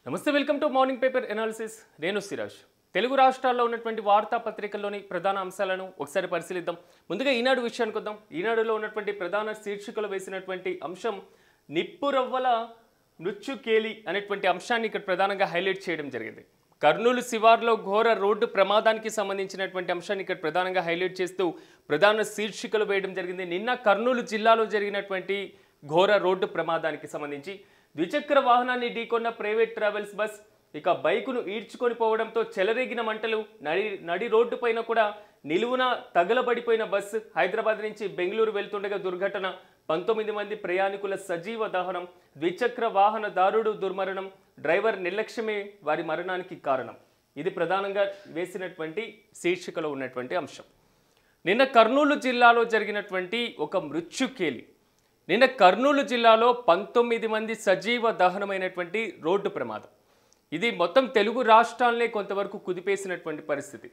నమస్తే welcome to morning paper analysis నేను సిరాజ్ తెలుగు రాష్ట్రాల్లో ఉన్నటువంటి వార్తాపత్రికల్లోని ప్రధాన అంశాలను ఒకసారి పరిశీలిద్దాం. ముందుగా ఈనాడు విషయానికి వద్దాం. ఈనాడులో ఉన్నటువంటి ప్రధాన శీర్షికలు వేసినటువంటి అంశం నిప్పురవ్వల మృత్యుకేలి అనేటువంటి అంశాన్ని ఇక్కడ ప్రధానంగా హైలైట్ చేయడం జరిగింది. కర్నూలు శివార్లో ఘోర రోడ్డు ప్రమాదానికి సంబంధించినటువంటి అంశాన్ని ఇక్కడ ప్రధానంగా హైలైట్ చేస్తూ ప్రధాన శీర్షికలు వేయడం జరిగింది. నిన్న కర్నూలు జిల్లాలో జరిగినటువంటి ఘోర రోడ్డు ప్రమాదానికి సంబంధించి ద్విచక్ర వాహనాన్ని ఢీకొన్న ప్రైవేట్ ట్రావెల్స్ బస్ ఇక బైకును ఈడ్చుకొని పోవడంతో చెలరేగిన మంటలు. నడి రోడ్డు పైన కూడా నిలువున తగలబడిపోయిన బస్సు. హైదరాబాద్ నుంచి బెంగళూరు వెళ్తుండగా దుర్ఘటన. 19 మంది ప్రయాణికుల సజీవ దహనం. ద్విచక్ర వాహనదారుడు దుర్మరణం. డ్రైవర్ నిర్లక్ష్యమే వారి మరణానికి కారణం. ఇది ప్రధానంగా వేసినటువంటి శీర్షికలో ఉన్నటువంటి అంశం. నిన్న కర్నూలు జిల్లాలో జరిగినటువంటి ఒక మృత్యుకేలి. నిన్న కర్నూలు జిల్లాలో 19 మంది సజీవ దహనమైనటువంటి రోడ్డు ప్రమాదం. ఇది మొత్తం తెలుగు రాష్ట్రాలనే కొంతవరకు కుదిపేసినటువంటి పరిస్థితి.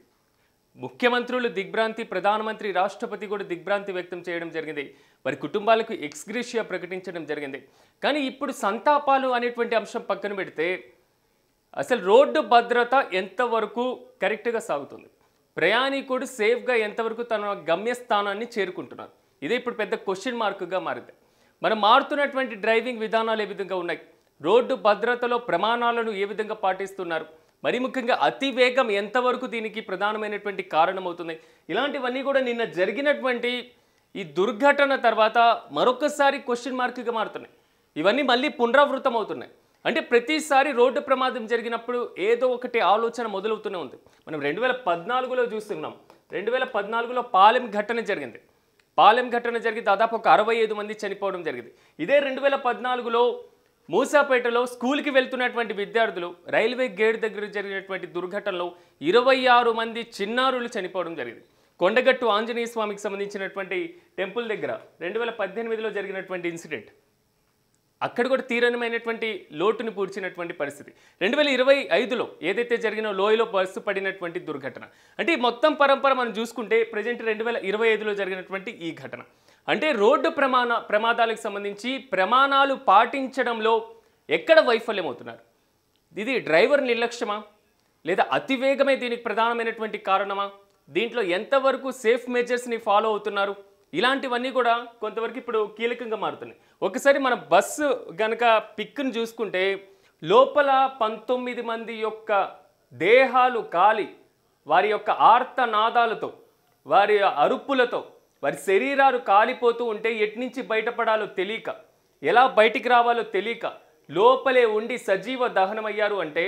ముఖ్యమంత్రులు దిగ్భ్రాంతి, ప్రధానమంత్రి రాష్ట్రపతి కూడా దిగ్భ్రాంతి వ్యక్తం చేయడం జరిగింది. వారి కుటుంబాలకు ఎక్స్గ్రేషియా ప్రకటించడం జరిగింది. కానీ ఇప్పుడు సంతాపాలు అనేటువంటి అంశం పక్కన పెడితే అసలు రోడ్డు భద్రత ఎంతవరకు కరెక్ట్గా సాగుతుంది, ప్రయాణికుడు సేఫ్గా ఎంతవరకు తన గమ్యస్థానాన్ని చేరుకుంటున్నారు, ఇదే ఇప్పుడు పెద్ద క్వశ్చన్ మార్క్గా మారింది. మనం మారుతున్నటువంటి డ్రైవింగ్ విధానాలు ఏ విధంగా ఉన్నాయి, రోడ్డు భద్రతలో ప్రమాణాలను ఏ విధంగా పాటిస్తున్నారు, మరి ముఖ్యంగా అతి వేగం ఎంతవరకు దీనికి ప్రధానమైనటువంటి కారణమవుతుంది, ఇలాంటివన్నీ కూడా నిన్న జరిగినటువంటి ఈ దుర్ఘటన తర్వాత మరొకసారి క్వశ్చన్ మార్క్గా మారుతున్నాయి. ఇవన్నీ మళ్ళీ పునరావృతం అవుతున్నాయి. అంటే ప్రతిసారి రోడ్డు ప్రమాదం జరిగినప్పుడు ఏదో ఒకటి ఆలోచన మొదలవుతూనే ఉంది. మనం 2014లో చూస్తున్నాం. 2014లో పాలెం ఘటన జరిగింది. పాలెం ఘటన జరిగి దాదాపు ఒక 65 మంది చనిపోవడం జరిగింది. ఇదే 2014లో మూసాపేటలో స్కూల్కి వెళ్తున్నటువంటి విద్యార్థులు రైల్వే గేట్ దగ్గర జరిగినటువంటి దుర్ఘటనలో 26 మంది చిన్నారులు చనిపోవడం జరిగింది. కొండగట్టు ఆంజనేయ స్వామికి సంబంధించినటువంటి టెంపుల్ దగ్గర 2018లో జరిగినటువంటి ఇన్సిడెంట్, అక్కడ కూడా తీవ్రమైనటువంటి లోటుని పూడ్చినటువంటి పరిస్థితి. 2025లో ఏదైతే జరిగిన లోయలో బస్సు పడినటువంటి దుర్ఘటన. అంటే ఈ మొత్తం పరంపర మనం చూసుకుంటే ప్రజెంట్ 2025లో జరిగినటువంటి ఈ ఘటన. అంటే రోడ్డు ప్రమాదాలకు సంబంధించి ప్రమాణాలు పాటించడంలో ఎక్కడ వైఫల్యం అవుతున్నారు? ఇది డ్రైవర్ నిర్లక్ష్యమా, లేదా అతివేగమే దీనికి ప్రధానమైనటువంటి కారణమా, దీంట్లో ఎంతవరకు సేఫ్ మెజర్స్ని ఫాలో అవుతున్నారు, ఇలాంటివన్నీ కూడా కొంతవరకు ఇప్పుడు కీలకంగా మారుతున్నాయి. ఒకసారి మన బస్సు గనక పిక్ను చూసుకుంటే లోపల 19 మంది యొక్క దేహాలు కాలి వారి యొక్క ఆర్తనాదాలతో, వారి అరుపులతో, వారి శరీరాలు కాలిపోతూ ఉంటే ఎట్నుంచి బయటపడాలో తెలియక, ఎలా బయటికి రావాలో తెలియక లోపలే ఉండి సజీవ దహనమయ్యారు. అంటే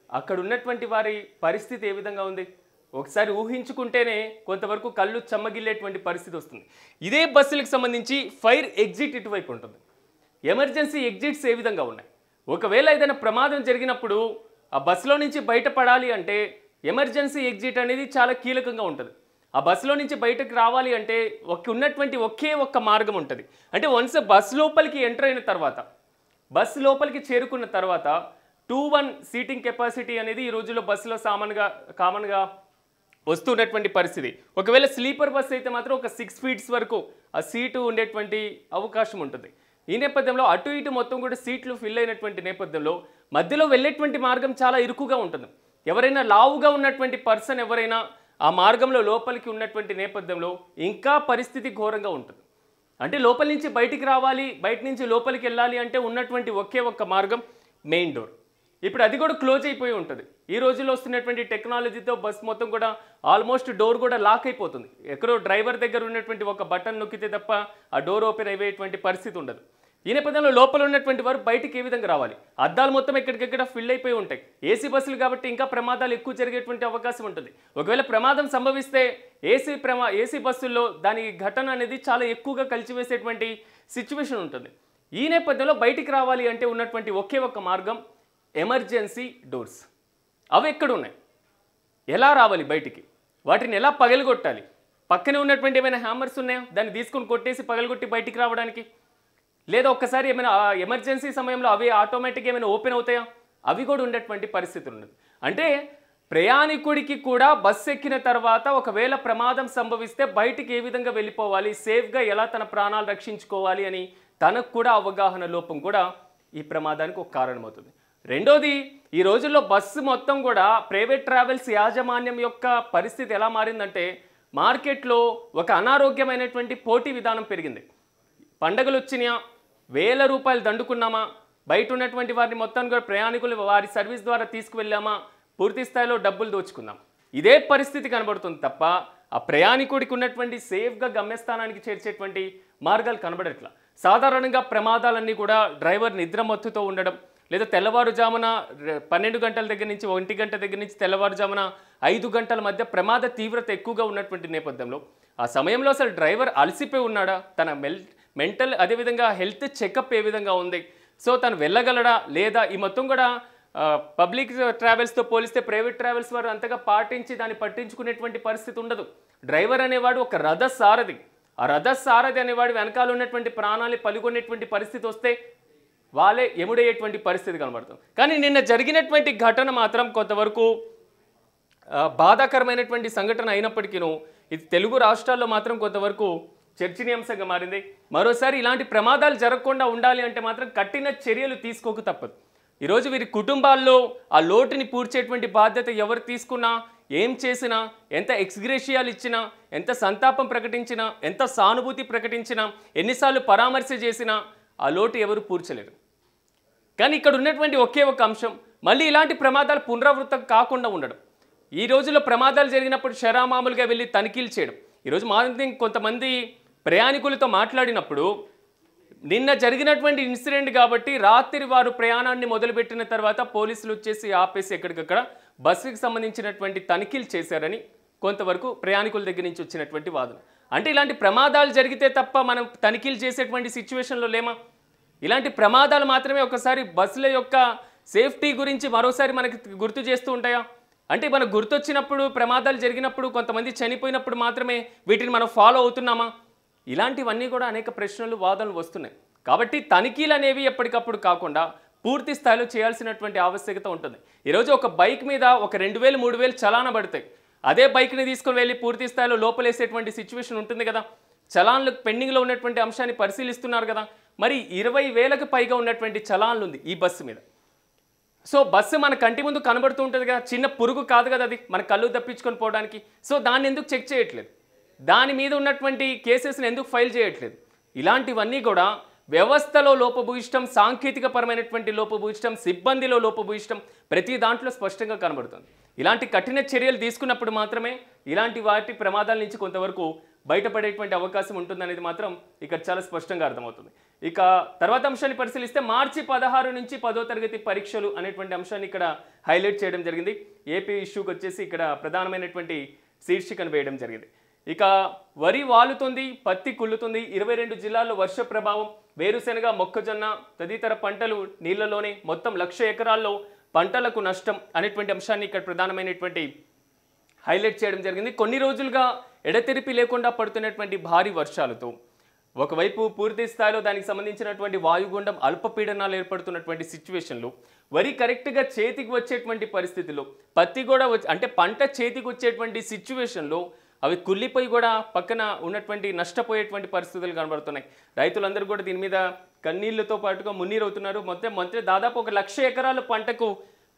అక్కడ ఉన్నటువంటి వారి పరిస్థితి ఏ విధంగా ఉంది ఒకసారి ఊహించుకుంటేనే కొంతవరకు కళ్ళు చెమ్మగిల్లేటువంటి పరిస్థితి వస్తుంది. ఇదే బస్సులకు సంబంధించి ఫైర్ ఎగ్జిట్ ఇటువైపు ఉంటుంది. ఎమర్జెన్సీ ఎగ్జిట్స్ ఏ విధంగా ఉన్నాయి? ఒకవేళ ఏదైనా ప్రమాదం జరిగినప్పుడు ఆ బస్సులో నుంచి బయటపడాలి అంటే ఎమర్జెన్సీ ఎగ్జిట్ అనేది చాలా కీలకంగా ఉంటుంది. ఆ బస్సులో నుంచి బయటకు రావాలి అంటే ఉన్నటువంటి ఒకే ఒక్క మార్గం ఉంటుంది. అంటే వన్స్ బస్సు లోపలికి ఎంటర్ అయిన తర్వాత, బస్సు లోపలికి చేరుకున్న తర్వాత 2-1 సీటింగ్ కెపాసిటీ అనేది ఈ రోజుల్లో బస్సులో కామన్గా వస్తున్నటువంటి పరిస్థితి. ఒకవేళ స్లీపర్ బస్ అయితే మాత్రం ఒక 6 ఫీట్స్ వరకు ఆ సీటు ఉండేటువంటి అవకాశం ఉంటుంది. ఈ నేపథ్యంలో అటు ఇటు మొత్తం కూడా సీట్లు ఫిల్ అయినటువంటి నేపథ్యంలో మధ్యలో వెళ్ళేటువంటి మార్గం చాలా ఇరుకుగా ఉంటుంది. ఎవరైనా లావుగా ఉన్నటువంటి పర్సన్ ఎవరైనా ఆ మార్గంలో లోపలికి ఉన్నటువంటి నేపథ్యంలో ఇంకా పరిస్థితి ఘోరంగా ఉంటుంది. అంటే లోపలి నుంచి బయటికి రావాలి, బయట నుంచి లోపలికి వెళ్ళాలి అంటే ఉన్నటువంటి ఒకే ఒక్క మార్గం మెయిన్ డోర్. ఇప్పుడు అది కూడా క్లోజ్ అయిపోయి ఉంటుంది. ఈ రోజుల్లో వస్తున్నటువంటి టెక్నాలజీతో బస్ మొత్తం కూడా ఆల్మోస్ట్ డోర్ కూడా లాక్ అయిపోతుంది. ఎక్కడో డ్రైవర్ దగ్గర ఉన్నటువంటి ఒక బటన్ నొక్కితే తప్ప ఆ డోర్ ఓపెన్ అయ్యేటువంటి పరిస్థితి ఉండదు. ఈ నేపథ్యంలో లోపల ఉన్నటువంటి వారు బయటికి ఏ విధంగా రావాలి? అద్దాలు మొత్తం ఎక్కడికెక్కడ ఫిల్ అయిపోయి ఉంటాయి. ఏసీ బస్సులు కాబట్టి ఇంకా ప్రమాదాలు ఎక్కువ జరిగేటువంటి అవకాశం ఉంటుంది. ఒకవేళ ప్రమాదం సంభవిస్తే ఏసీ బస్సుల్లో దాని ఘటన అనేది చాలా ఎక్కువగా కలిసివేసేటువంటి సిచ్యువేషన్ ఉంటుంది. ఈ నేపథ్యంలో బయటికి రావాలి అంటే ఉన్నటువంటి ఒకే ఒక్క మార్గం ఎమర్జెన్సీ డోర్స్. అవి ఎక్కడున్నాయి? ఎలా రావాలి బయటికి? వాటిని ఎలా పగలగొట్టాలి? పక్కనే ఉన్నటువంటి ఏమైనా హ్యామర్స్ ఉన్నాయా దాన్ని తీసుకొని కొట్టేసి పగలగొట్టి బయటికి రావడానికి? లేదా ఒక్కసారి ఏమైనా ఎమర్జెన్సీ సమయంలో అవి ఆటోమేటిక్గా ఏమైనా ఓపెన్ అవుతాయా? అవి కూడా ఉండేటువంటి పరిస్థితి ఉన్నది. అంటే ప్రయాణికుడికి కూడా బస్సు ఎక్కిన తర్వాత ఒకవేళ ప్రమాదం సంభవిస్తే బయటికి ఏ విధంగా వెళ్ళిపోవాలి, సేఫ్గా ఎలా తన ప్రాణాలు రక్షించుకోవాలి అని తనకు కూడా అవగాహన లోపం కూడా ఈ ప్రమాదానికి ఒక కారణమవుతుంది. రెండోది ఈ రోజుల్లో బస్సు మొత్తం కూడా ప్రైవేట్ ట్రావెల్స్ యాజమాన్యం యొక్క పరిస్థితి ఎలా మారిందంటే మార్కెట్లో ఒక అనారోగ్యమైనటువంటి పోటీ విధానం పెరిగింది. పండగలు వచ్చినాయా, వేల రూపాయలు దండుకున్నామా, బయట ఉన్నటువంటి వారిని మొత్తం కూడా ప్రయాణికులు వారి సర్వీస్ ద్వారా తీసుకువెళ్ళామా, పూర్తి స్థాయిలో డబ్బులు దోచుకుందాం, ఇదే పరిస్థితి కనబడుతుంది తప్ప ఆ ప్రయాణికుడికి ఉన్నటువంటి సేఫ్గా గమ్యస్థానానికి చేర్చేటువంటి మార్గాలు కనబడట్లా. సాధారణంగా ప్రమాదాలన్నీ కూడా డ్రైవర్ నిద్రమత్తుతో ఉండడం, లేదా తెల్లవారుజామున 12 గంటల దగ్గర నుంచి 1 గంట దగ్గర నుంచి తెల్లవారుజామున 5 గంటల మధ్య ప్రమాద తీవ్రత ఎక్కువగా ఉన్నటువంటి నేపథ్యంలో ఆ సమయంలో అసలు డ్రైవర్ అలసిపోయి ఉన్నాడా, తన మెంటల్ అదేవిధంగా హెల్త్ చెకప్ ఏ విధంగా ఉంది, సో తను వెళ్ళగలడా లేదా, ఈ మొత్తం కూడా పబ్లిక్ ట్రావెల్స్తో పోలిస్తే ప్రైవేట్ ట్రావెల్స్ వారు అంతగా పాటించి దాన్ని పట్టించుకునేటువంటి పరిస్థితి ఉండదు. డ్రైవర్ అనేవాడు ఒక రథసారథి, ఆ రథసారథి అనేవాడు వెనకాల ఉన్నటువంటి ప్రాణాలు పలుకొనేటువంటి పరిస్థితి వస్తే వాళ్ళే ఎముడయ్యేటువంటి పరిస్థితి కనబడుతుంది. కానీ నిన్న జరిగినటువంటి ఘటన మాత్రం కొంతవరకు బాధాకరమైనటువంటి సంఘటన అయినప్పటికీను ఇది తెలుగు రాష్ట్రాల్లో మాత్రం కొంతవరకు చర్చనీయాంశంగా మారింది. మరోసారి ఇలాంటి ప్రమాదాలు జరగకుండా ఉండాలి అంటే మాత్రం కఠిన చర్యలు తీసుకోక తప్పదు. ఈరోజు వీరి కుటుంబాల్లో ఆ లోటుని పూడ్చేటువంటి బాధ్యత ఎవరు తీసుకున్నా, ఏం చేసినా, ఎంత ఎక్స్గ్రేషియాలు ఇచ్చినా, ఎంత సంతాపం ప్రకటించినా, ఎంత సానుభూతి ప్రకటించినా, ఎన్నిసార్లు పరామర్శ చేసినా ఆ లోటు ఎవరు పూడ్చలేరు. కానీ ఇక్కడ ఉన్నటువంటి ఒకే ఒక అంశం, మళ్ళీ ఇలాంటి ప్రమాదాలు పునరావృతం కాకుండా ఉండడం. ఈ రోజుల్లో ప్రమాదాలు జరిగినప్పుడు షరామామూలుగా వెళ్ళి తనిఖీలు చేయడం. ఈరోజు మార్నింగ్ కొంతమంది ప్రయాణికులతో మాట్లాడినప్పుడు నిన్న జరిగినటువంటి ఇన్సిడెంట్ కాబట్టి రాత్రి వారు ప్రయాణాన్ని మొదలుపెట్టిన తర్వాత పోలీసులు వచ్చేసి ఆపేసి ఎక్కడికక్కడ బస్సుకి సంబంధించినటువంటి తనిఖీలు చేశారని కొంతవరకు ప్రయాణికుల దగ్గర నుంచి వచ్చినటువంటి వాదన. అంటే ఇలాంటి ప్రమాదాలు జరిగితే తప్ప మనం తనిఖీలు చేసేటువంటి సిచ్యువేషన్లో లేమా? ఇలాంటి ప్రమాదాలు మాత్రమే ఒకసారి బస్సుల యొక్క సేఫ్టీ గురించి మరోసారి మనకి గుర్తు చేస్తూ ఉంటాయా? అంటే మనకు గుర్తొచ్చినప్పుడు ప్రమాదాలు జరిగినప్పుడు కొంతమంది చనిపోయినప్పుడు మాత్రమే వీటిని మనం ఫాలో అవుతున్నామా? ఇలాంటివన్నీ కూడా అనేక ప్రశ్నలు వాదనలు వస్తున్నాయి. కాబట్టి తనిఖీలు అనేవి ఎప్పటికప్పుడు కాకుండా పూర్తి స్థాయిలో చేయాల్సినటువంటి ఆవశ్యకత ఉంటుంది. ఈరోజు ఒక బైక్ మీద ఒక 2000 3000 చలాన పడతాయి. అదే బైక్ని తీసుకుని వెళ్ళి పూర్తి స్థాయిలో లోపలేసేటువంటి సిచ్యువేషన్ ఉంటుంది కదా. చలాన్లు పెండింగ్లో ఉన్నటువంటి అంశాన్ని పరిశీలిస్తున్నారు కదా. మరి 20,000కు పైగా ఉన్నటువంటి చలాన్లు ఉంది ఈ బస్సు మీద. సో బస్సు మన కంటి ముందు కనబడుతూ ఉంటుంది కదా, చిన్న పురుగు కాదు కదా అది మన కళ్ళు తప్పించుకొని పోవడానికి. సో దాన్ని ఎందుకు చెక్ చేయట్లేదు? దాని మీద ఉన్నటువంటి కేసెస్ని ఎందుకు ఫైల్ చేయట్లేదు? ఇలాంటివన్నీ కూడా వ్యవస్థలో లోపభూయిష్టం, సాంకేతికపరమైనటువంటి లోపభూయిష్టం, సిబ్బందిలో లోపభూయిష్టం ప్రతి దాంట్లో స్పష్టంగా కనబడుతుంది. ఇలాంటి కఠిన చర్యలు తీసుకున్నప్పుడు మాత్రమే ఇలాంటి వాటి ప్రమాదాల నుంచి కొంతవరకు బయటపడేటువంటి అవకాశం ఉంటుందనేది మాత్రం ఇక్కడ చాలా స్పష్టంగా అర్థమవుతుంది. ఇక తర్వాత అంశాన్ని పరిశీలిస్తే మార్చి 16 నుంచి 10వ తరగతి పరీక్షలు అనేటువంటి అంశాన్ని ఇక్కడ హైలైట్ చేయడం జరిగింది. ఏపీ ఇష్యూకి వచ్చేసి ఇక్కడ ప్రధానమైనటువంటి శీర్షికను వేయడం జరిగింది. ఇక వరి వాలుతుంది, పత్తి కుళ్ళుతుంది, 22 జిల్లాల్లో వర్ష ప్రభావం, వేరుశెనగ, మొక్కజొన్న తదితర పంటలు నీళ్లలోనే, మొత్తం 1,00,000 ఎకరాల్లో పంటలకు నష్టం అనేటువంటి అంశాన్ని ఇక్కడ ప్రధానమైనటువంటి హైలైట్ చేయడం జరిగింది. కొన్ని రోజులుగా ఎడతెరిపి లేకుండా పడుతున్నటువంటి భారీ వర్షాలతో ఒకవైపు పూర్తి స్థాయిలో దానికి సంబంధించినటువంటి వాయుగుండం, అల్పపీడనాలు ఏర్పడుతున్నటువంటి సిచ్యువేషన్లో వరి కరెక్ట్గా చేతికి వచ్చేటువంటి పరిస్థితుల్లో పత్తి కూడా అంటే పంట చేతికి వచ్చేటువంటి సిచ్యువేషన్లో అవి కుళ్ళిపోయి కూడా పక్కన ఉన్నటువంటి నష్టపోయేటువంటి పరిస్థితులు కనబడుతున్నాయి. రైతులందరూ కూడా దీని మీద కన్నీళ్లతో పాటుగా మున్నీరవుతున్నారు. మొత్తం దాదాపు 1,00,000 ఎకరాల పంటకు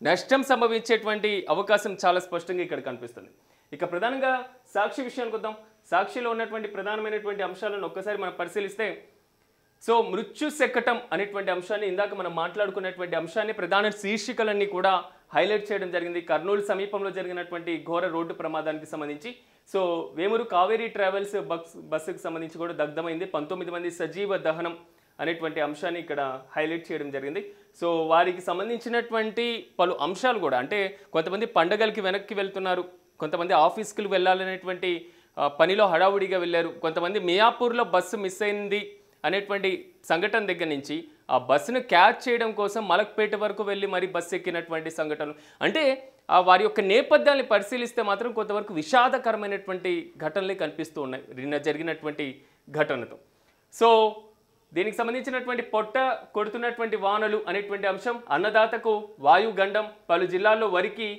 నష్టం సంభవించేటువంటి అవకాశం చాలా స్పష్టంగా ఇక్కడ కనిపిస్తుంది. ఇక ప్రధానంగా సాక్షి విషయానికి వద్దాం. సాక్షిలో ఉన్నటువంటి ప్రధానమైనటువంటి అంశాలను ఒక్కసారి మనం పరిశీలిస్తే, సో మృత్యు శకటం అనేటువంటి అంశాన్ని ఇందాక మనం మాట్లాడుకున్నటువంటి అంశాన్ని ప్రధాన శీర్షికలన్నీ కూడా హైలైట్ చేయడం జరిగింది. కర్నూలు సమీపంలో జరిగినటువంటి ఘోర రోడ్డు ప్రమాదానికి సంబంధించి, సో వేమూరు కావేరీ ట్రావెల్స్ బస్సుకు సంబంధించి కూడా దగ్ధమైంది. 19 మంది సజీవ దహనం అనేటువంటి అంశాన్ని ఇక్కడ హైలైట్ చేయడం జరిగింది. సో వారికి సంబంధించినటువంటి పలు అంశాలు కూడా, అంటే కొంతమంది పండగలకి వెనక్కి వెళ్తున్నారు, కొంతమంది ఆఫీస్కి వెళ్ళాలనేటువంటి పనిలో హడావుడిగా వెళ్ళారు, కొంతమంది మియాపూర్లో బస్సు మిస్ అయింది అనేటువంటి సంఘటన దగ్గర నుంచి ఆ బస్సును క్యాచ్ చేయడం కోసం మలక్పేట వరకు వెళ్ళి మరి బస్సు ఎక్కినటువంటి సంఘటనలు, అంటే వారి యొక్క నేపథ్యాన్ని పరిశీలిస్తే మాత్రం కొంతవరకు విషాదకరమైనటువంటి ఘటనలే కనిపిస్తూ ఉన్నాయి నిన్న జరిగినటువంటి ఘటనతో. సో దీనికి సంబంధించినటువంటి పొట్ట కొడుతున్నటువంటి వానలు అనేటువంటి అంశం, అన్నదాతకు వాయుగండం, పలు జిల్లాల్లో వరికి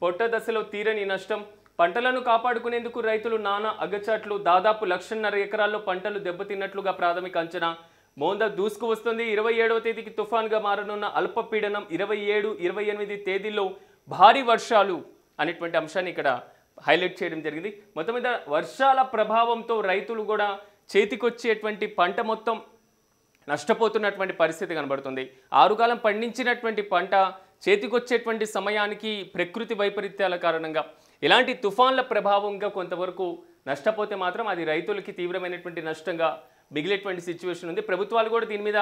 పొట్ట దశలో తీరని నష్టం, పంటలను కాపాడుకునేందుకు రైతులు నానా అగచాట్లు, దాదాపు 1,50,000 ఎకరాల్లో పంటలు దెబ్బతిన్నట్లుగా ప్రాథమిక అంచనా, మోందా దూసుకు వస్తుంది. 27వ తేదీకి తుఫాన్గా మారనున్న అల్పపీడనం 27, 28 తేదీల్లో భారీ వర్షాలు అనేటువంటి అంశాన్ని ఇక్కడ హైలైట్ చేయడం జరిగింది. మొత్తం మీద వర్షాల ప్రభావంతో రైతులు కూడా చేతికొచ్చేటువంటి పంట మొత్తం నష్టపోతున్నటువంటి పరిస్థితి కనబడుతుంది. ఆరుగాలం పండించినటువంటి పంట చేతికొచ్చేటువంటి సమయానికి ప్రకృతి వైపరీత్యాల కారణంగా ఇలాంటి తుఫాన్ల ప్రభావంగా కొంతవరకు నష్టపోతే మాత్రం అది రైతులకి తీవ్రమైనటువంటి నష్టంగా మిగిలేటువంటి సిచ్యువేషన్ ఉంది. ప్రభుత్వాలు కూడా దీని మీద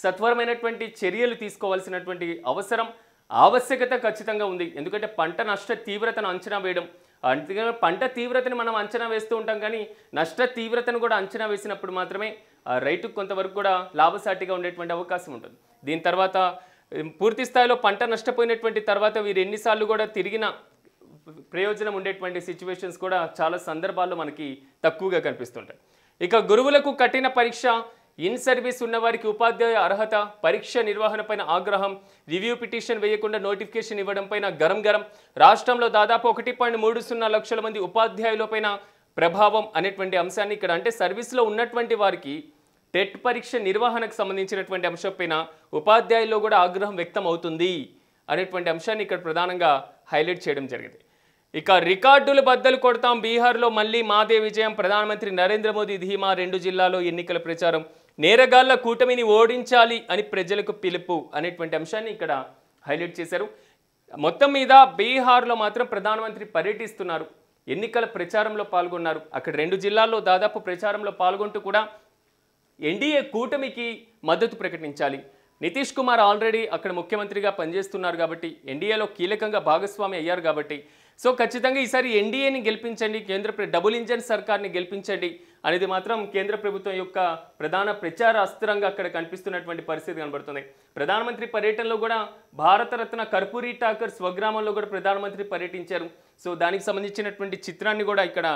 సత్వరమైనటువంటి చర్యలు తీసుకోవాల్సినటువంటి ఆవశ్యకత ఖచ్చితంగా ఉంది. ఎందుకంటే పంట నష్ట తీవ్రతను అంచనా వేయడం, అందుకని పంట తీవ్రతని మనం అంచనా వేస్తూ ఉంటాం, కానీ నష్ట తీవ్రతను కూడా అంచనా వేసినప్పుడు మాత్రమే రైతుకు కొంతవరకు కూడా లాభసాటిగా ఉండేటువంటి అవకాశం ఉంటుంది. దీని తర్వాత పూర్తి స్థాయిలో పంట నష్టపోయినటువంటి తర్వాత వీరు ఎన్నిసార్లు కూడా తిరిగిన ప్రయోజనం ఉండేటువంటి సిచ్యువేషన్స్ కూడా చాలా సందర్భాల్లో మనకి తక్కువగా కనిపిస్తుంటాయి. ఇక గురువులకు కఠిన పరీక్ష, ఇన్ సర్వీస్ ఉన్నవారికి ఉపాధ్యాయ అర్హత, పరీక్ష నిర్వహణ పైన ఆగ్రహం, రివ్యూ పిటిషన్ వేయకుండా నోటిఫికేషన్ ఇవ్వడం పైన గరం. రాష్ట్రంలో దాదాపు 1.30 లక్షల మంది ఉపాధ్యాయులపైన ప్రభావం అనేటువంటి అంశాన్ని ఇక్కడ, అంటే సర్వీస్లో ఉన్నటువంటి వారికి టెట్ పరీక్ష నిర్వహణకు సంబంధించినటువంటి అంశంపైన ఉపాధ్యాయుల్లో కూడా ఆగ్రహం వ్యక్తం అవుతుంది అనేటువంటి అంశాన్ని ఇక్కడ ప్రధానంగా హైలైట్ చేయడం జరిగింది. ఇక రికార్డులు బద్దలు కొడతాం, బీహార్లో మళ్ళీ మాదే విజయం, ప్రధానమంత్రి నరేంద్ర మోదీ ధీమా, 2 జిల్లాల్లో ఎన్నికల ప్రచారం, నేరగాళ్ల కూటమిని ఓడించాలి అని ప్రజలకు పిలుపు అనేటువంటి అంశాన్ని ఇక్కడ హైలైట్ చేశారు. మొత్తం మీద బీహార్లో మాత్రం ప్రధానమంత్రి పర్యటిస్తున్నారు, ఎన్నికల ప్రచారంలో పాల్గొన్నారు. అక్కడ 2 జిల్లాల్లో దాదాపు ప్రచారంలో పాల్గొంటూ కూడా ఎన్డీఏ కూటమికి మద్దతు ప్రకటించాలి. నితీష్ కుమార్ ఆల్రెడీ అక్కడ ముఖ్యమంత్రిగా పనిచేస్తున్నారు కాబట్టి, ఎన్డీఏలో కీలకంగా భాగస్వామి అయ్యారు కాబట్టి, సో ఖచ్చితంగా ఈసారి ఎన్డీఏని గెలిపించండి, డబుల్ ఇంజన్ సర్కార్ని గెలిపించండి అనేది మాత్రం కేంద్ర ప్రభుత్వం యొక్క ప్రధాన ప్రచార అస్త్రంగా అక్కడ కనిపిస్తున్నటువంటి పరిస్థితి కనబడుతుంది. ప్రధానమంత్రి పర్యటనలో కూడా భారతరత్న కర్పూరి ఠాకర్ స్వగ్రామంలో కూడా ప్రధానమంత్రి పర్యటించారు. సో దానికి సంబంధించినటువంటి చిత్రాన్ని కూడా ఇక్కడ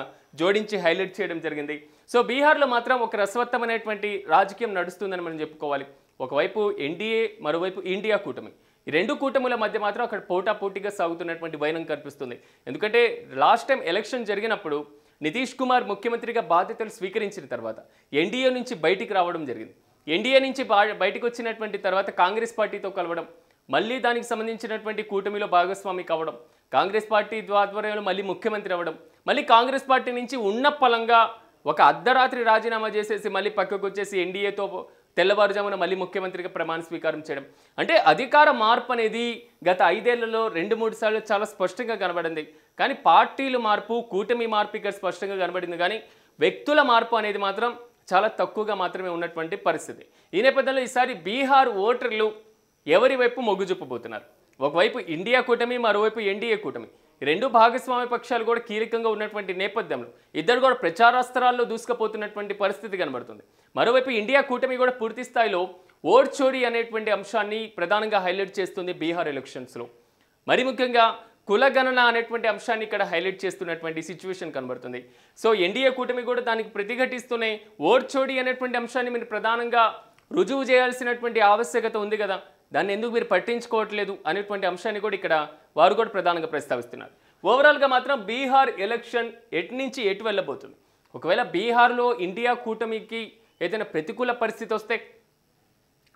జోడించి హైలైట్ చేయడం జరిగింది. సో బీహార్లో మాత్రం ఒక రసవత్తమైనటువంటి రాజకీయం నడుస్తుందని మనం చెప్పుకోవాలి. ఒకవైపు ఎన్డీఏ, మరోవైపు ఇండియా కూటమి, ఈ 2 కూటముల మధ్య మాత్రం అక్కడ పోటాపోటీగా సాగుతున్నటువంటి వైనం కనిపిస్తుంది. ఎందుకంటే లాస్ట్ టైం ఎలక్షన్ జరిగినప్పుడు నితీష్ కుమార్ ముఖ్యమంత్రిగా బాధ్యతలు స్వీకరించిన తర్వాత ఎన్డీఏ నుంచి బయటికి రావడం జరిగింది. ఎన్డీఏ నుంచి బయటకు వచ్చినటువంటి తర్వాత కాంగ్రెస్ పార్టీతో కలవడం, మళ్ళీ దానికి సంబంధించినటువంటి కూటమిలో భాగస్వామి కావడం, కాంగ్రెస్ పార్టీ ఆధ్వర్యంలో మళ్ళీ ముఖ్యమంత్రి అవ్వడం, మళ్ళీ కాంగ్రెస్ పార్టీ నుంచి ఉన్న పలంగా ఒక అర్ధరాత్రి రాజీనామా చేసేసి మళ్ళీ పక్కకు వచ్చేసి ఎన్డీఏతో తెల్లవారుజామున మళ్ళీ ముఖ్యమంత్రిగా ప్రమాణ స్వీకారం చేయడం, అంటే అధికార మార్పు అనేది గత 5 ఏళ్లలో 2-3 సార్లు చాలా స్పష్టంగా కనబడింది. కానీ పార్టీల మార్పు, కూటమి మార్పు ఇక్కడ స్పష్టంగా కనబడింది, కానీ వ్యక్తుల మార్పు అనేది మాత్రం చాలా తక్కువగా మాత్రమే ఉన్నటువంటి పరిస్థితి. ఈ నేపథ్యంలో ఈసారి బీహార్ ఓటర్లు ఎవరి వైపు మొగ్గు చూపబోతున్నారు? ఒకవైపు ఇండియా కూటమి, మరోవైపు ఎన్డీఏ కూటమి, ఈ 2 భాగస్వామ్య పక్షాలు కూడా కీలకంగా ఉన్నటువంటి నేపథ్యంలో ఇద్దరు కూడా ప్రచారాస్త్రాల్లో దూసుకుపోతున్నటువంటి పరిస్థితి కనబడుతుంది. మరోవైపు ఇండియా కూటమి కూడా పూర్తి స్థాయిలో ఓట్ చోరీ అనేటువంటి అంశాన్ని ప్రధానంగా హైలైట్ చేస్తుంది బీహార్ ఎలక్షన్స్లో. మరి ముఖ్యంగా కులగణన అనేటువంటి అంశాన్ని ఇక్కడ హైలైట్ చేస్తున్నటువంటి సిచ్యువేషన్ కనబడుతుంది. సో ఎన్డీఏ కూటమి కూడా దానికి ప్రతిఘటిస్తూనే ఓట్ చోరీ అనేటువంటి అంశాన్ని మీరు ప్రధానంగా రుజువు చేయాల్సినటువంటి ఆవశ్యకత ఉంది కదా, దాన్ని ఎందుకు మీరు పట్టించుకోవట్లేదు అనేటువంటి అంశాన్ని కూడా ఇక్కడ వారు కూడా ప్రధానంగా ప్రస్తావిస్తున్నారు. ఓవరాల్గా మాత్రం బీహార్ ఎలక్షన్ ఎటు నుంచి ఎటు వెళ్ళబోతుంది? ఒకవేళ బీహార్లో ఇండియా కూటమికి ఏదైనా ప్రతికూల పరిస్థితి వస్తే,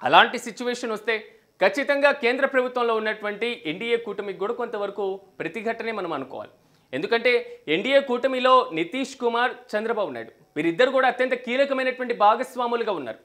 అలాంటి సిచ్యువేషన్ వస్తే ఖచ్చితంగా కేంద్ర ప్రభుత్వంలో ఉన్నటువంటి ఎన్డీఏ కూటమికి కూడా కొంతవరకు ప్రతిఘటనే మనం అనుకోవాలి. ఎందుకంటే ఎన్డీఏ కూటమిలో నితీష్ కుమార్, చంద్రబాబు నాయుడు వీరిద్దరు కూడా అత్యంత కీలకమైనటువంటి భాగస్వాములుగా ఉన్నారు.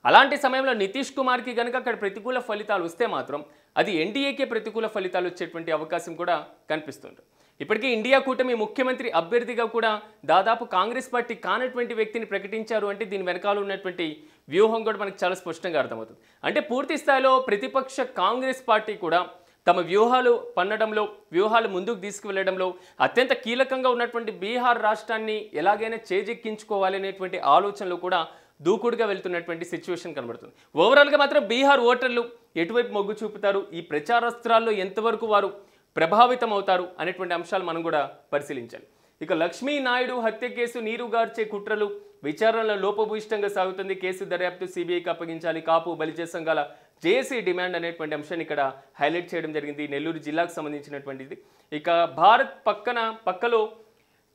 అలాంటి సమయంలో నితీష్ కుమార్కి కనుక అక్కడ ప్రతికూల ఫలితాలు వస్తే మాత్రం అది ఎన్డీఏకే ప్రతికూల ఫలితాలు వచ్చేటువంటి అవకాశం కూడా కనిపిస్తుంది. ఇప్పటికీ ఇండియా కూటమి ముఖ్యమంత్రి అభ్యర్థిగా కూడా దాదాపు కాంగ్రెస్ పార్టీ కానటువంటి వ్యక్తిని ప్రకటించారు అంటే దీని వెనకాల ఉన్నటువంటి వ్యూహం కూడా మనకు చాలా స్పష్టంగా అర్థమవుతుంది. అంటే పూర్తి స్థాయిలో ప్రతిపక్ష కాంగ్రెస్ పార్టీ కూడా తమ వ్యూహాలు పన్నడంలో, వ్యూహాలు ముందుకు తీసుకువెళ్లడంలో అత్యంత కీలకంగా ఉన్నటువంటి బీహార్ రాష్ట్రాన్ని ఎలాగైనా చేజెక్కించుకోవాలి అనేటువంటి ఆలోచనలు కూడా దూకుడుగా వెళ్తున్నటువంటి సిచ్యువేషన్ కనబడుతుంది. ఓవరాల్గా మాత్రం బీహార్ ఓటర్లు ఎటువైపు మొగ్గు చూపుతారు, ఈ ప్రచారాస్త్రాల్లో ఎంతవరకు వారు ప్రభావితం అవుతారు అనేటువంటి అంశాలు మనం కూడా పరిశీలించాలి. ఇక లక్ష్మీ నాయుడు హత్య కేసు నీరుగార్చే కుట్రలు, విచారణలో లోపభూయిష్టంగా సాగుతుంది, కేసు దర్యాప్తు సిబిఐకి అప్పగించాలి, కాపు బలిజ సంఘాల జేఏసీ డిమాండ్ అనేటువంటి అంశాన్ని ఇక్కడ హైలైట్ చేయడం జరిగింది. నెల్లూరు జిల్లాకు సంబంధించినటువంటిది. ఇక భారత్ పక్కలో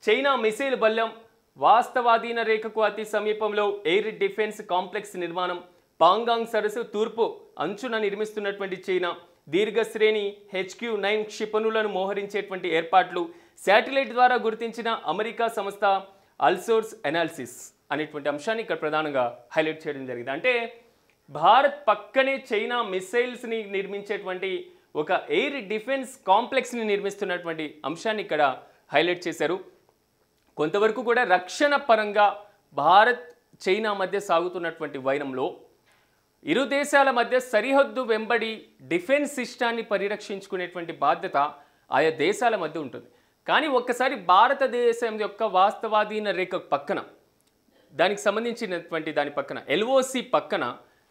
చైనా మిసైల్ బల్యం, వాస్తవాధీన రేఖకు అతి సమీపంలో ఎయిర్ డిఫెన్స్ కాంప్లెక్స్ నిర్మాణం, పాంగాంగ్ సరస్సు తూర్పు అంచున నిర్మిస్తున్నటువంటి చైనా దీర్ఘశ్రేణి HQ-9 క్షిపణులను మోహరించేటువంటి ఏర్పాట్లు, శాటిలైట్ ద్వారా గుర్తించిన అమెరికా సంస్థ అల్సోర్స్ ఎనాలిసిస్ అనేటువంటి అంశాన్ని ఇక్కడ ప్రధానంగా హైలైట్ చేయడం జరిగింది. అంటే భారత్ పక్కనే చైనా మిసైల్స్ని నిర్మించేటువంటి ఒక ఎయిర్ డిఫెన్స్ కాంప్లెక్స్ని నిర్మిస్తున్నటువంటి అంశాన్ని ఇక్కడ హైలైట్ చేశారు. కొంతవరకు కూడా రక్షణ పరంగా భారత్ చైనా మధ్య సాగుతున్నటువంటి వైరంలో ఇరు దేశాల మధ్య సరిహద్దు వెంబడి డిఫెన్స్ సిస్టాన్ని పరిరక్షించుకునేటువంటి బాధ్యత ఆయా దేశాల మధ్య ఉంటుంది. కానీ ఒక్కసారి భారతదేశం యొక్క వాస్తవాధీన రేఖ పక్కన దానికి సంబంధించినటువంటి దాని పక్కన LOC పక్కన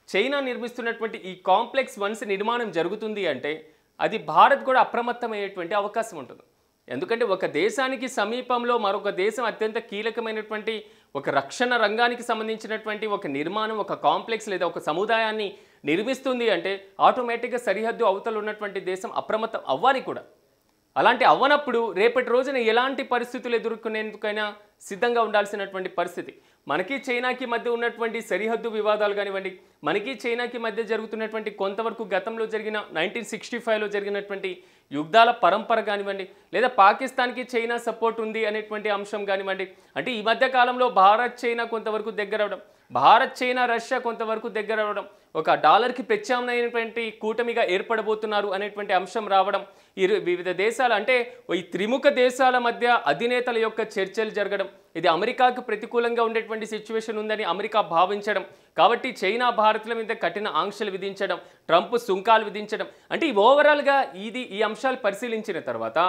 చైనా నిర్మిస్తున్నటువంటి ఈ కాంప్లెక్స్ వన్స్ నిర్మాణం జరుగుతుంది అంటే అది భారత్ కూడా అప్రమత్తమయ్యేటువంటి అవకాశం ఉంటుంది. ఎందుకంటే ఒక దేశానికి సమీపంలో మరొక దేశం అత్యంత కీలకమైనటువంటి ఒక రక్షణ రంగానికి సంబంధించినటువంటి ఒక నిర్మాణం, ఒక కాంప్లెక్స్ లేదా ఒక సముదాయాన్ని నిర్మిస్తుంది అంటే ఆటోమేటిక్గా సరిహద్దు అవతల ఉన్నటువంటి దేశం అప్రమత్తం అవ్వాలి కూడా. అలాంటి అవ్వనప్పుడు రేపటి రోజున ఎలాంటి పరిస్థితులు ఎదుర్కొనేందుకైనా సిద్ధంగా ఉండాల్సినటువంటి పరిస్థితి. మనకి చైనాకి మధ్య ఉన్నటువంటి సరిహద్దు వివాదాలు కానివ్వండి, మనకి చైనాకి మధ్య జరుగుతున్నటువంటి కొంతవరకు గతంలో జరిగిన 1965లో జరిగినటువంటి యుద్ధాల పరంపర కానివ్వండి, లేదా పాకిస్తాన్కి చైనా సపోర్ట్ ఉంది అనేటువంటి అంశం కానివ్వండి, అంటే ఈ మధ్య కాలంలో భారత్ చైనా కొంతవరకు దగ్గర అవడం, భారత్ చైనా రష్యా కొంతవరకు దగ్గర అవడం, ఒక డాలర్కి ప్రత్యామ్నాయమైనటువంటి కూటమిగా ఏర్పడబోతున్నారు అనేటువంటి అంశం రావడం, వివిధ దేశాలు అంటే ఈ త్రిముఖ దేశాల మధ్య అధినేతల యొక్క చర్చలు జరగడం, ఇది అమెరికాకు ప్రతికూలంగా ఉండేటువంటి సిచ్యువేషన్ ఉందని అమెరికా భావించడం, కాబట్టి చైనా భారత్ల మీద కఠిన ఆంక్షలు విధించడం, ట్రంప్ సుంకాలు విధించడం, అంటే ఓవరాల్గా ఈ అంశాలు పరిశీలించిన తర్వాత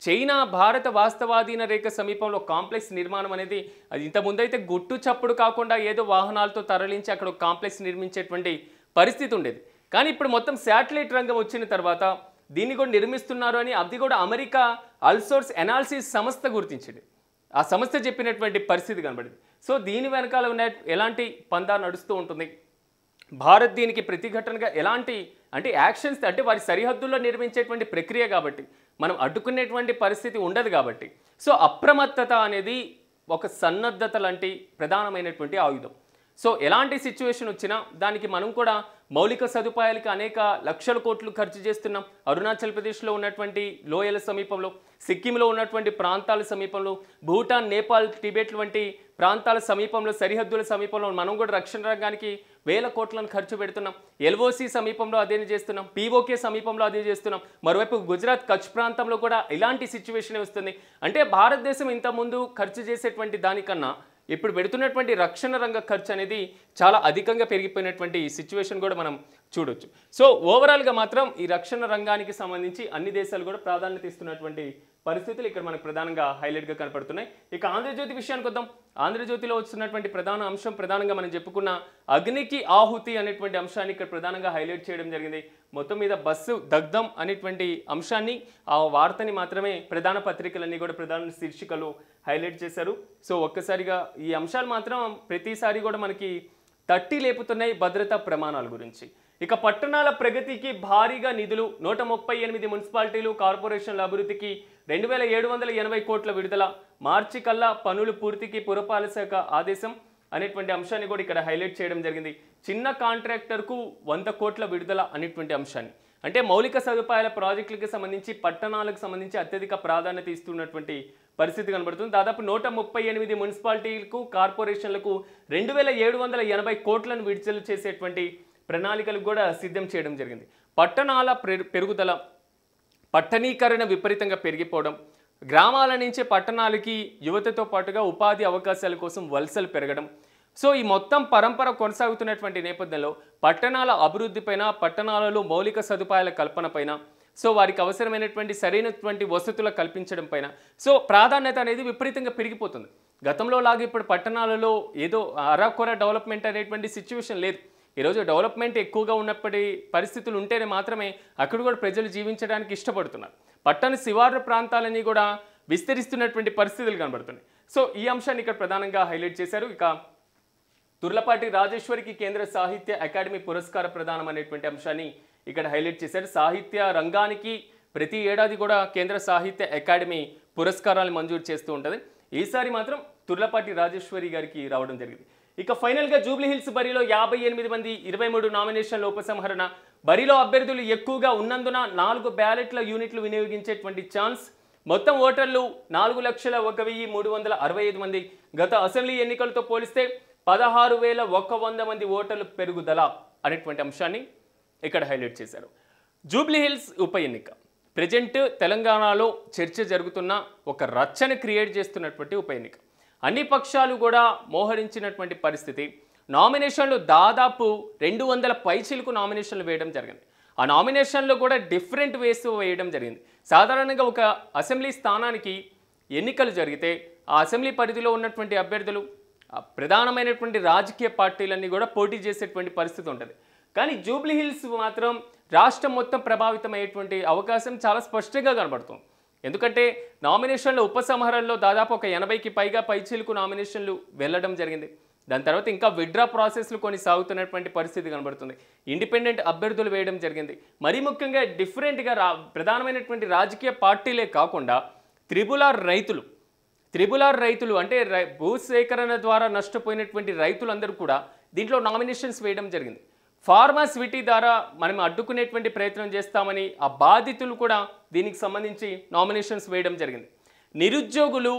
చైనా భారత వాస్తవాధీన రేఖ సమీపంలో కాంప్లెక్స్ నిర్మాణం అనేది అది ఇంతకుముందైతే గుట్టు చప్పుడు కాకుండా ఏదో వాహనాలతో తరలించి అక్కడ ఒక కాంప్లెక్స్ నిర్మించేటువంటి పరిస్థితి ఉండేది. కానీ ఇప్పుడు మొత్తం శాటిలైట్ రంగం వచ్చిన తర్వాత దీన్ని కూడా నిర్మిస్తున్నారు అని అది కూడా అమెరికా అల్సోర్స్ ఎనాలిసిస్ సంస్థ గుర్తించింది. ఆ సంస్థ చెప్పినటువంటి పరిస్థితి కనబడింది. సో దీని వెనకాల ఉన్న ఎలాంటి పందా నడుస్తూ ఉంటుంది, భారత్ దీనికి ప్రతిఘటనగా ఎలాంటి అంటే యాక్షన్స్ అంటే వారి సరిహద్దుల్లో నిర్మించేటువంటి ప్రక్రియ కాబట్టి మనం అడ్డుకునేటువంటి పరిస్థితి ఉండదు కాబట్టి సో అప్రమత్తత అనేది ఒక సన్నద్ధత లాంటి ప్రధానమైనటువంటి ఆయుధం. సో ఎలాంటి సిచ్యువేషన్ వచ్చినా దానికి మనం కూడా మౌలిక సదుపాయాలకు అనేక లక్షల కోట్లు ఖర్చు చేస్తున్నాం. అరుణాచల్ ప్రదేశ్లో ఉన్నటువంటి లోయల సమీపంలో, సిక్కింలో ఉన్నటువంటి ప్రాంతాల సమీపంలో, భూటాన్, నేపాల్, టిబెట్ వంటి ప్రాంతాల సమీపంలో, సరిహద్దుల సమీపంలో మనం కూడా రక్షణ రంగానికి వేల కోట్లను ఖర్చు పెడుతున్నాం. LOC సమీపంలో అదే చేస్తున్నాం, POK సమీపంలో అదే చేస్తున్నాం. మరోవైపు గుజరాత్ కచ్ ప్రాంతంలో కూడా ఇలాంటి సిచ్యువేషన్ వస్తుంది. అంటే భారతదేశం ఇంతకుముందు ఖర్చు చేసేటువంటి దానికన్నా ఇప్పుడు పెడుతున్నటువంటి రక్షణ రంగ ఖర్చు అనేది చాలా అధికంగా పెరిగిపోయినటువంటి సిచ్యువేషన్ కూడా మనం చూడొచ్చు. సో ఓవరాల్గా మాత్రం ఈ రక్షణ రంగానికి సంబంధించి అన్ని దేశాలు కూడా ప్రాధాన్యత ఇస్తున్నటువంటి పరిస్థితులు ఇక్కడ మనకు ప్రధానంగా హైలైట్గా కనపడుతున్నాయి. ఇక ఆంధ్రజ్యోతి విషయానికి వద్దాం. ఆంధ్రజ్యోతిలో వస్తున్నటువంటి ప్రధాన అంశం ప్రధానంగా మనం చెప్పుకున్న అగ్నికి ఆహుతి అనేటువంటి అంశాన్ని ఇక్కడ ప్రధానంగా హైలైట్ చేయడం జరిగింది. మొత్తం మీద బస్సు దగ్ధం అనేటువంటి అంశాన్ని ఆ వార్తని మాత్రమే ప్రధాన పత్రికలన్నీ కూడా ప్రధాన శీర్షికలు హైలైట్ చేశారు. సో ఒక్కసారిగా ఈ అంశాలు మాత్రం ప్రతిసారి కూడా మనకి తట్టి లేపుతున్నాయి భద్రతా ప్రమాణాల గురించి. ఇక పట్టణాల ప్రగతికి భారీగా నిధులు, 138 మున్సిపాలిటీలు, కార్పొరేషన్ల అభివృద్ధికి 2780 కోట్ల విడుదల, మార్చి కల్లా పనులు పూర్తికి పురపాలక శాఖ ఆదేశం అనేటువంటి అంశాన్ని కూడా ఇక్కడ హైలైట్ చేయడం జరిగింది. చిన్న కాంట్రాక్టర్కు 100 కోట్ల విడుదల అనేటువంటి అంశాన్ని, అంటే మౌలిక సదుపాయాల ప్రాజెక్టులకు సంబంధించి పట్టణాలకు సంబంధించి అత్యధిక ప్రాధాన్యత ఇస్తున్నటువంటి పరిస్థితి కనబడుతుంది. దాదాపు 138 మున్సిపాలిటీలకు, కార్పొరేషన్లకు 2780 కోట్లను విడుదల చేసేటువంటి ప్రణాళికలు కూడా సిద్ధం చేయడం జరిగింది. పట్టణాల పెరుగుదల, పట్టణీకరణ విపరీతంగా పెరిగిపోవడం, గ్రామాల నుంచి పట్టణాలకి యువతతో పాటుగా ఉపాధి అవకాశాల కోసం వలసలు పెరగడం, సో ఈ మొత్తం పరంపర కొనసాగుతున్నటువంటి నేపథ్యంలో పట్టణాల అభివృద్ధిపైన, పట్టణాలలో మౌలిక సదుపాయాల కల్పన పైన, సో వారికి అవసరమైనటువంటి సరైనటువంటి వసతులు కల్పించడం పైన సో ప్రాధాన్యత అనేది విపరీతంగా పెరిగిపోతుంది. గతంలో లాగా ఇప్పుడు పట్టణాలలో ఏదో అరాకొర డెవలప్మెంట్ అనేటువంటి సిచ్యువేషన్ లేదు. ఈరోజు డెవలప్మెంట్ ఎక్కువగా ఉన్నప్పటి పరిస్థితులు ఉంటేనే మాత్రమే అక్కడ కూడా ప్రజలు జీవించడానికి ఇష్టపడుతున్నారు. పట్టణ శివారు ప్రాంతాలని కూడా విస్తరిస్తున్నటువంటి పరిస్థితులు కనబడుతున్నాయి. సో ఈ అంశాన్ని ఇక్కడ ప్రధానంగా హైలైట్ చేశారు. ఇక తుర్లపాటి రాజేశ్వరికి కేంద్ర సాహిత్య అకాడమీ పురస్కార ప్రదానం అనేటువంటి అంశాన్ని ఇక్కడ హైలైట్ చేశారు. సాహిత్య రంగానికి ప్రతి ఏడాది కూడా కేంద్ర సాహిత్య అకాడమీ పురస్కారాలు మంజూరు చేస్తూ ఉంటుంది. ఈసారి మాత్రం తుర్లపాటి రాజేశ్వరి గారికి రావడం జరిగింది. ఇక ఫైనల్గా జూబ్లీహిల్స్ బరిలో 58 మంది 23 నామినేషన్ల ఉపసంహరణ. బరిలో అభ్యర్థులు ఎక్కువగా ఉన్నందున 4 బ్యాలెట్ల యూనిట్లు వినియోగించేటువంటి ఛాన్స్. మొత్తం ఓటర్లు 4,01,365 మంది. గత అసెంబ్లీ ఎన్నికలతో పోలిస్తే 16,100 మంది ఓటర్లు పెరుగుదల అనేటువంటి అంశాన్ని ఇక్కడ హైలైట్ చేశారు. జూబ్లీహిల్స్ ఉప ఎన్నిక ప్రజెంట్ తెలంగాణలో చర్చ జరుగుతున్న ఒక రచ్చను క్రియేట్ చేస్తున్నటువంటి ఉప ఎన్నిక. అన్ని పక్షాలు కూడా మోహరించినటువంటి పరిస్థితి. నామినేషన్లు దాదాపు 200 పైచిలకు నామినేషన్లు వేయడం జరిగింది. ఆ నామినేషన్లో కూడా డిఫరెంట్ వేస్ వేయడం జరిగింది. సాధారణంగా ఒక అసెంబ్లీ స్థానానికి ఎన్నికలు జరిగితే ఆ అసెంబ్లీ పరిధిలో ఉన్నటువంటి అభ్యర్థులు ప్రధానమైనటువంటి రాజకీయ పార్టీలన్నీ కూడా పోటీ చేసేటువంటి పరిస్థితి ఉంటుంది. కానీ జూబ్లీహిల్స్ మాత్రం రాష్ట్రం మొత్తం ప్రభావితమయ్యేటువంటి అవకాశం చాలా స్పష్టంగా కనబడుతుంది. ఎందుకంటే నామినేషన్ల ఉపసంహరణలో దాదాపు ఒక 80కి పైగా పైచీలకు నామినేషన్లు వెళ్ళడం జరిగింది. దాని తర్వాత ఇంకా విత్డ్రా ప్రాసెస్లు కొన్ని సాగుతున్నటువంటి పరిస్థితి కనబడుతుంది. ఇండిపెండెంట్ అభ్యర్థులు వేయడం జరిగింది. మరీ ముఖ్యంగా డిఫరెంట్గా ప్రధానమైనటువంటి రాజకీయ పార్టీలే కాకుండా త్రిబుల్ ఆర్ రైతులు అంటే భూసేకరణ ద్వారా నష్టపోయినటువంటి రైతులందరూ కూడా దీంట్లో నామినేషన్స్ వేయడం జరిగింది. ఫార్మాసిటీ ద్వారా మనం అడ్డుకునేటువంటి ప్రయత్నం చేస్తామని ఆ బాధితులు కూడా దీనికి సంబంధించి నామినేషన్స్ వేయడం జరిగింది. నిరుద్యోగులు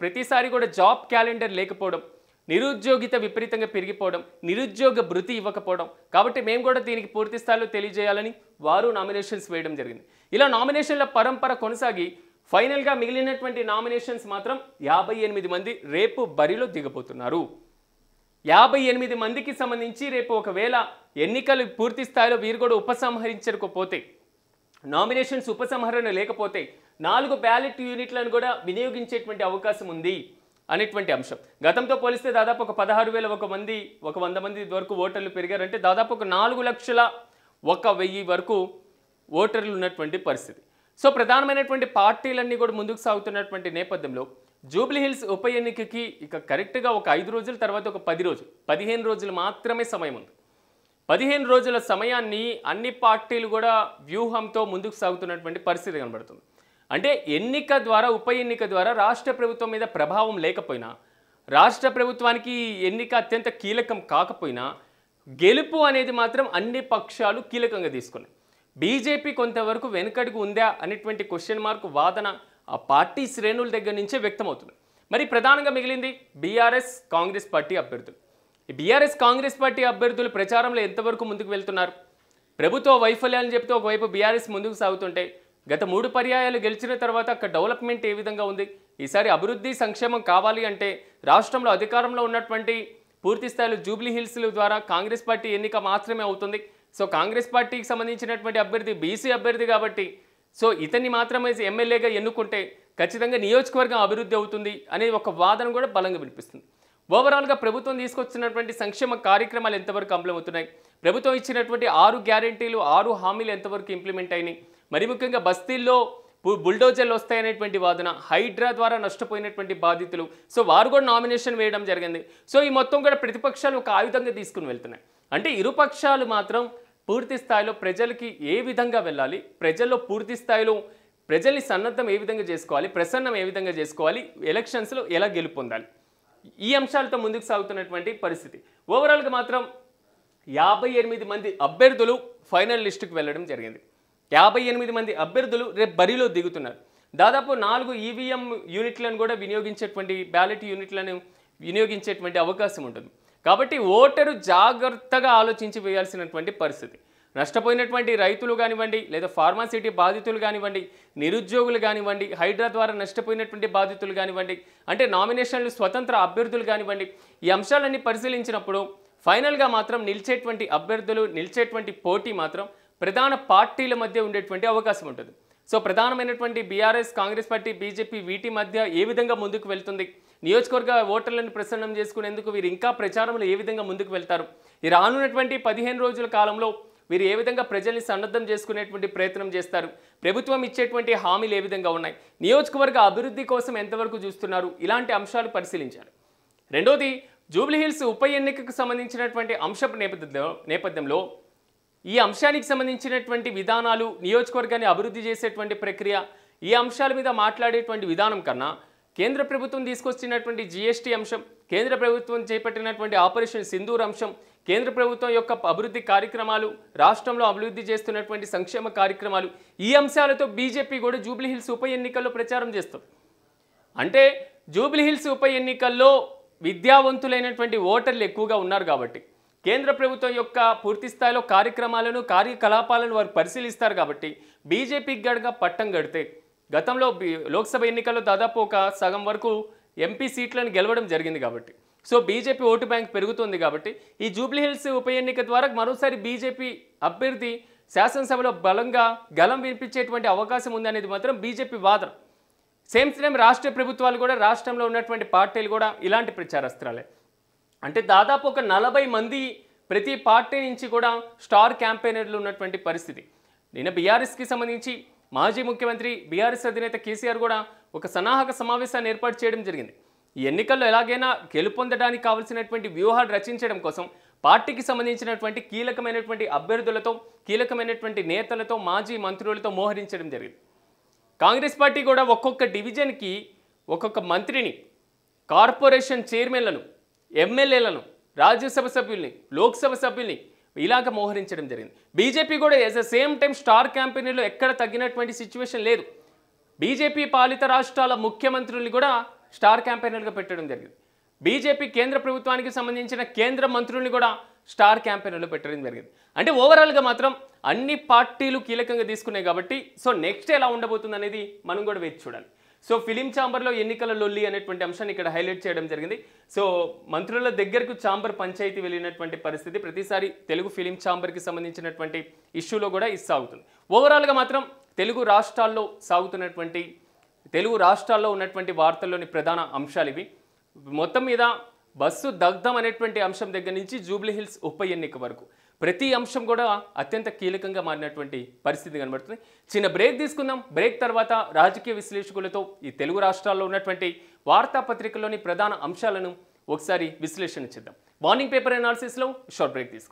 ప్రతిసారి కూడా జాబ్ క్యాలెండర్ లేకపోవడం, నిరుద్యోగిత విపరీతంగా పెరిగిపోవడం, నిరుద్యోగ భృతి ఇవ్వకపోవడం, కాబట్టి మేము కూడా దీనికి పూర్తి స్థాయిలో తెలియజేయాలని వారు నామినేషన్స్ వేయడం జరిగింది. ఇలా నామినేషన్ల పరంపర కొనసాగి ఫైనల్గా మిగిలినటువంటి నామినేషన్స్ మాత్రం 58 మంది రేపు బరిలో దిగబోతున్నారు. 58 మందికి సంబంధించి రేపు ఒకవేళ ఎన్నికలు పూర్తి స్థాయిలో వీరు కూడా ఉపసంహరించకపోతే, నామినేషన్స్ ఉపసంహరణ లేకపోతే 4 బ్యాలెట్ యూనిట్లను కూడా వినియోగించేటువంటి అవకాశం ఉంది అనేటువంటి అంశం. గతంతో పోలిస్తే దాదాపు ఒక 16,100 మంది వరకు ఓటర్లు పెరిగారంటే దాదాపు ఒక 4,01,000 వరకు ఓటర్లు ఉన్నటువంటి పరిస్థితి. సో ప్రధానమైనటువంటి పార్టీలన్నీ కూడా ముందుకు సాగుతున్నటువంటి నేపథ్యంలో జూబ్లీహిల్స్ ఉప ఎన్నికకి ఇక కరెక్ట్గా ఒక 5 రోజుల తర్వాత ఒక 15 రోజులు మాత్రమే సమయం ఉంది. 15 రోజుల సమయాన్ని అన్ని పార్టీలు కూడా వ్యూహంతో ముందుకు సాగుతున్నటువంటి పరిస్థితి కనబడుతుంది. అంటే ఎన్నిక ద్వారా, ఉప ఎన్నిక ద్వారా రాష్ట్ర ప్రభుత్వం మీద ప్రభావం లేకపోయినా, రాష్ట్ర ప్రభుత్వానికి ఎన్నిక అత్యంత కీలకం కాకపోయినా, గెలుపు అనేది మాత్రం అన్ని పక్షాలు కీలకంగా తీసుకున్నాయి. బీజేపీ కొంతవరకు వెనుకడుగు ఉందా అనేటువంటి క్వశ్చన్ మార్క్ వాదన ఆ పార్టీ శ్రేణుల దగ్గర నుంచే వ్యక్తమవుతుంది. మరి ప్రధానంగా మిగిలింది బీఆర్ఎస్ కాంగ్రెస్ పార్టీ అభ్యర్థులు. ఈ బీఆర్ఎస్ కాంగ్రెస్ పార్టీ అభ్యర్థులు ప్రచారంలో ఎంతవరకు ముందుకు వెళ్తున్నారు? ప్రభుత్వ వైఫల్యాలను చెప్తూ ఒకవైపు బీఆర్ఎస్ ముందుకు సాగుతుంటే, గత 3 పర్యాయాలు గెలిచిన తర్వాత అక్కడ డెవలప్మెంట్ ఏ విధంగా ఉంది? ఈసారి అభివృద్ధి సంక్షేమం కావాలి అంటే రాష్ట్రంలో అధికారంలో ఉన్నటువంటి పూర్తి స్థాయిలో జూబ్లీహిల్స్ ద్వారా కాంగ్రెస్ పార్టీ ఎన్నిక మాత్రమే అవుతుంది. సో కాంగ్రెస్ పార్టీకి సంబంధించినటువంటి అభ్యర్థి బీసీ అభ్యర్థి కాబట్టి సో ఇతన్ని మాత్రమే ఎమ్మెల్యేగా ఎన్నుకుంటే ఖచ్చితంగా నియోజకవర్గం అభివృద్ధి అవుతుంది అనే ఒక వాదన కూడా బలంగా వినిపిస్తుంది. ఓవరాల్గా ప్రభుత్వం తీసుకొచ్చినటువంటి సంక్షేమ కార్యక్రమాలు ఎంతవరకు అమలవుతున్నాయి? ప్రభుత్వం ఇచ్చినటువంటి 6 గ్యారెంటీలు, 6 హామీలు ఎంతవరకు ఇంప్లిమెంట్ అయినాయి? మరి ముఖ్యంగా బస్తీల్లో బుల్డోజర్లు వస్తాయనేటువంటి వాదన, హైడ్రా ద్వారా నష్టపోయినటువంటి బాధితులు, సో వారు కూడా నామినేషన్ వేయడం జరిగింది. సో ఈ మొత్తం కూడా ప్రతిపక్షాలు ఒక ఆయుధంగా తీసుకుని వెళ్తున్నాయి. అంటే ఇరుపక్షాలు మాత్రం పూర్తి స్థాయిలో ప్రజలకి ఏ విధంగా వెళ్ళాలి, ప్రజల్లో పూర్తి స్థాయిలో ప్రజల్ని సన్నద్ధం ఏ విధంగా చేసుకోవాలి, ప్రసన్నం ఏ విధంగా చేసుకోవాలి, ఎలక్షన్స్లో ఎలా గెలుపొందాలి, ఈ అంశాలతో ముందుకు సాగుతున్నటువంటి పరిస్థితి. ఓవరాల్గా మాత్రం 58 మంది అభ్యర్థులు ఫైనల్ లిస్టుకు వెళ్ళడం జరిగింది. 58 మంది అభ్యర్థులు రేపు బరిలో దిగుతున్నారు. దాదాపు 4 ఈవీఎం యూనిట్లను కూడా వినియోగించేటువంటి, బ్యాలెట్ యూనిట్లను వినియోగించేటువంటి అవకాశం ఉంటుంది. కాబట్టి ఓటరు జాగ్రత్తగా ఆలోచించి వేయాల్సినటువంటి పరిస్థితి. నష్టపోయినటువంటి రైతులు కానివ్వండి, లేదా ఫార్మాసిటీ బాధితులు కానివ్వండి, నిరుద్యోగులు కానివ్వండి, హైడ్రా ద్వారా నష్టపోయినటువంటి బాధితులు కానివ్వండి, అంటే నామినేషన్లు స్వతంత్ర అభ్యర్థులు కానివ్వండి, ఈ అంశాలన్నీ పరిశీలించినప్పుడు ఫైనల్గా మాత్రం నిలిచేటువంటి అభ్యర్థులు, నిలిచేటువంటి పోటీ మాత్రం ప్రధాన పార్టీల మధ్య ఉండేటువంటి అవకాశం ఉంటుంది. సో ప్రధానమైనటువంటి బీఆర్ఎస్, కాంగ్రెస్ పార్టీ, బీజేపీ వీటి మధ్య ఏ విధంగా ముందుకు వెళ్తుంది, నియోజకవర్గ ఓటర్లను ప్రసన్నం చేసుకునేందుకు వీరు ఇంకా ప్రచారంలో ఏ విధంగా ముందుకు వెళ్తారు, ఈ రానున్నటువంటి 15 రోజుల కాలంలో వీరు ఏ విధంగా ప్రజల్ని సన్నద్ధం చేసుకునేటువంటి ప్రయత్నం చేస్తారు, ప్రభుత్వం ఇచ్చేటువంటి హామీలు ఏ విధంగా ఉన్నాయి, నియోజకవర్గ అభివృద్ధి కోసం ఎంతవరకు చూస్తున్నారు, ఇలాంటి అంశాలు పరిశీలించారు. రెండోది, జూబ్లీహిల్స్ ఉప ఎన్నికకు సంబంధించినటువంటి అంశపు నేపథ్యంలో ఈ అంశానికి సంబంధించినటువంటి విధానాలు, నియోజకవర్గాన్ని అభివృద్ధి చేసేటువంటి ప్రక్రియ, ఈ అంశాల మీద మాట్లాడేటువంటి విధానం కన్నా కేంద్ర ప్రభుత్వం తీసుకొచ్చినటువంటి జీఎస్టీ అంశం, కేంద్ర ప్రభుత్వం చేపట్టినటువంటి ఆపరేషన్ సింధూర్ అంశం, కేంద్ర ప్రభుత్వం యొక్క అభివృద్ధి కార్యక్రమాలు, రాష్ట్రంలో అభివృద్ధి చేస్తున్నటువంటి సంక్షేమ కార్యక్రమాలు, ఈ అంశాలతో బీజేపీ కూడా జూబ్లీహిల్స్ ఉప ఎన్నికల్లో ప్రచారం చేస్తుంది. అంటే జూబ్లీహిల్స్ ఉప ఎన్నికల్లో విద్యావంతులైనటువంటి ఓటర్లు ఎక్కువగా ఉన్నారు కాబట్టి, కేంద్ర ప్రభుత్వం యొక్క పూర్తి స్థాయిలో కార్యక్రమాలను, కార్యకలాపాలను వారు పరిశీలిస్తారు కాబట్టి బీజేపీకి గడగ పట్టం కడితే, గతంలో లోక్సభ ఎన్నికల్లో దాదాపు ఒక సగం వరకు ఎంపీ సీట్లను గెలవడం జరిగింది కాబట్టి, సో బీజేపీ ఓటు బ్యాంక్ పెరుగుతుంది కాబట్టి, ఈ జూబ్లీహిల్స్ ఉప ఎన్నిక ద్వారా మరోసారి బీజేపీ అభ్యర్థి శాసనసభలో బలంగా గలం వినిపించేటువంటి అవకాశం ఉందనేది మాత్రం బీజేపీ వాదన. సేమ్ టైం రాష్ట్ర ప్రభుత్వాలు కూడా, రాష్ట్రంలో ఉన్నటువంటి పార్టీలు కూడా ఇలాంటి ప్రచారాస్త్రాలే. అంటే దాదాపు ఒక 40 మంది ప్రతి పార్టీ నుంచి కూడా స్టార్ క్యాంపెయినర్లు ఉన్నటువంటి పరిస్థితి. నిన్న బీఆర్ఎస్కి సంబంధించి మాజీ ముఖ్యమంత్రి బీఆర్ఎస్ అధినేత కేసీఆర్ కూడా ఒక సన్నాహక సమావేశాన్ని ఏర్పాటు చేయడం జరిగింది. ఈ ఎన్నికల్లో ఎలాగైనా గెలుపొందడానికి కావాల్సినటువంటి వ్యూహాలు రచించడం కోసం పార్టీకి సంబంధించినటువంటి కీలకమైనటువంటి అభ్యర్థులతో, కీలకమైనటువంటి నేతలతో, మాజీ మంత్రులతో మోహరించడం జరిగింది. కాంగ్రెస్ పార్టీ కూడా ఒక్కొక్క డివిజన్కి ఒక్కొక్క మంత్రిని, కార్పొరేషన్ చైర్మన్లను, ఎమ్మెల్యేలను, రాజ్యసభ సభ్యుల్ని, లోక్సభ సభ్యుల్ని ఇలాగ మోహరించడం జరిగింది. బీజేపీ కూడా at the same time star క్యాంపెయిన్లో ఎక్కడ తగ్గినటువంటి సిచ్యువేషన్ లేదు. బీజేపీ పాలిత రాష్ట్రాల ముఖ్యమంత్రుల్ని కూడా స్టార్ క్యాంపెయినర్గా పెట్టడం జరిగింది. బీజేపీ కేంద్ర ప్రభుత్వానికి సంబంధించిన కేంద్ర మంత్రుల్ని కూడా స్టార్ క్యాంపెయిన్లో పెట్టడం జరిగింది. అంటే ఓవరాల్గా మాత్రం అన్ని పార్టీలు కీలకంగా తీసుకున్నాయి కాబట్టి, సో నెక్స్ట్ ఎలా ఉండబోతుంది అనేది మనం కూడా వేచి చూడాలి. సో ఫిలిం ఛాంబర్లో ఎన్నికల లొల్లి అనేటువంటి అంశాన్ని ఇక్కడ హైలైట్ చేయడం జరిగింది. సో మంత్రుల దగ్గరకు ఛాంబర్ పంచాయతీ వెళ్ళినటువంటి పరిస్థితి ప్రతిసారి తెలుగు ఫిలిం ఛాంబర్కి సంబంధించినటువంటి ఇష్యూలో కూడా ఇది సాగుతుంది. ఓవరాల్గా మాత్రం తెలుగు రాష్ట్రాల్లో ఉన్నటువంటి వార్తల్లోని ప్రధాన అంశాలు ఇవి. మొత్తం మీద బస్సు దగ్ధం అనేటువంటి అంశం దగ్గర నుంచి జూబ్లీహిల్స్ ఉప ఎన్నిక వరకు ప్రతి అంశం కూడా అత్యంత కీలకంగా మారినటువంటి పరిస్థితి కనబడుతుంది. చిన్న బ్రేక్ తీసుకుందాం. బ్రేక్ తర్వాత రాజకీయ విశ్లేషకులతో ఈ తెలుగు రాష్ట్రాల్లో ఉన్నటువంటి వార్తాపత్రికల్లోని ప్రధాన అంశాలను ఒకసారి విశ్లేషణ చేద్దాం. మార్నింగ్ పేపర్ అనాలిసిస్లో షార్ట్ బ్రేక్ తీసుకుందాం.